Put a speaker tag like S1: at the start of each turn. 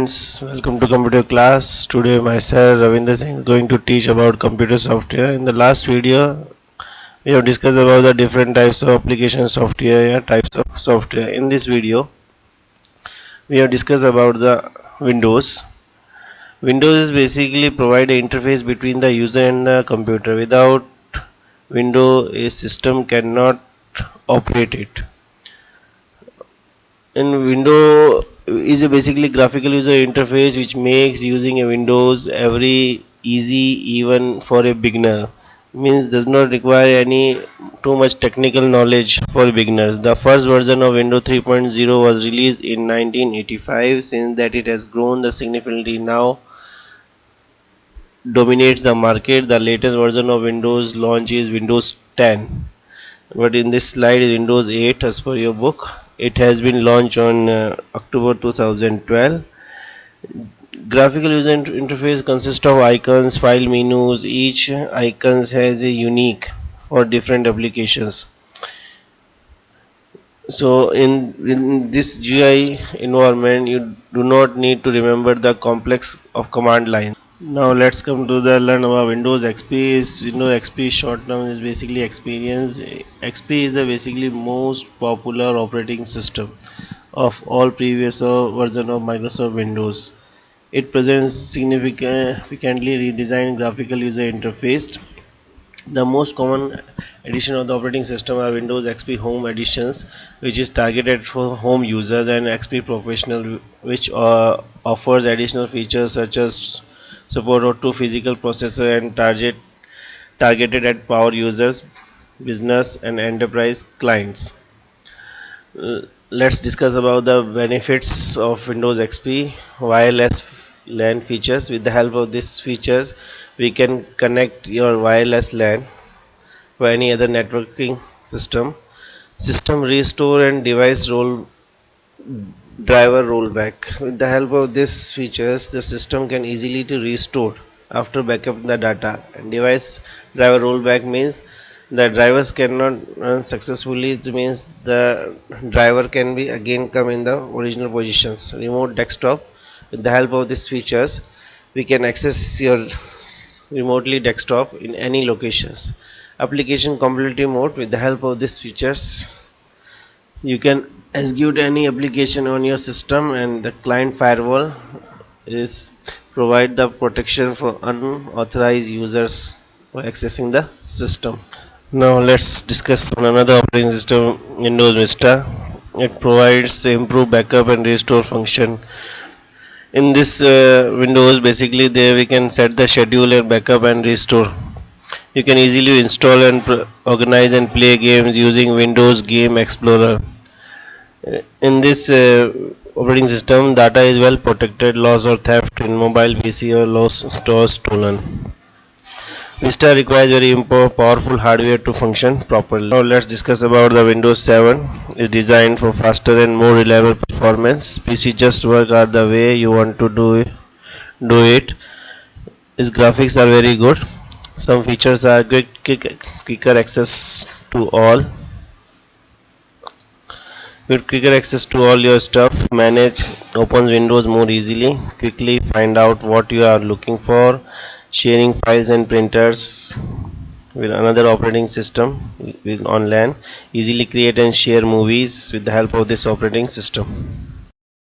S1: Friends, welcome to computer class. Today myself Ravinder Singh is going to teach about computer software. In the last video we have discussed about the different types of application software, types of software. In this video we have discussed about the Windows. Windows is basically provide an interface between the user and the computer. Without Windows a system cannot operate it. In window is a basically graphical user interface which makes using a windows every easy even for a beginner, means does not require any too much technical knowledge for beginners. The first version of windows 3.0 was released in 1985. Since that it has grown the significantly now dominates the market. The latest version of windows launch is windows 10, but in this slide is windows 8 as per your book. It has been launched on October 2012. Graphical user interface consists of icons, file menus. Each icons has a unique for different applications. So in this GUI environment you do not need to remember the complex of command line. Now let's come to the learn about Windows XP. Windows XP short term is basically experience. XP is the basically most popular operating system of all previous version of Microsoft Windows. It presents significantly redesigned graphical user interface. The most common edition of the operating system are Windows XP Home editions, which is targeted for home users, and XP Professional, which offers additional features such as support of two physical processor and targeted at power users, business and enterprise clients. Let's discuss about the benefits of Windows XP. Wireless LAN features. With the help of these features, we can connect your wireless LAN for any other networking system. System restore and device roll driver rollback. With the help of these features, the system can easily to restore after backup the data. And device driver rollback means the drivers cannot run successfully. It means the driver can be again come in the original positions. Remote desktop. With the help of these features, we can access your remotely desktop in any locations. Application compatibility mode. With the help of these features, you can execute any application on your system, and the client firewall is provide the protection for unauthorized users for accessing the system. Now let's discuss on another operating system, Windows Vista. It provides improved backup and restore function. In this Windows, basically there we can set the schedule and backup and restore. You can easily install and organize and play games using Windows Game Explorer. In this operating system, data is well protected. Loss or theft in mobile PC or lost or stolen. Vista requires very powerful hardware to function properly. Now let's discuss about the Windows 7. It's designed for faster and more reliable performance. PC just work out the way you want to do it. Its graphics are very good. Some features are quicker access to all. With quicker access to all your stuff, manage open windows more easily, quickly find out what you are looking for, sharing files and printers with another operating system with on LAN, easily create and share movies with the help of this operating system.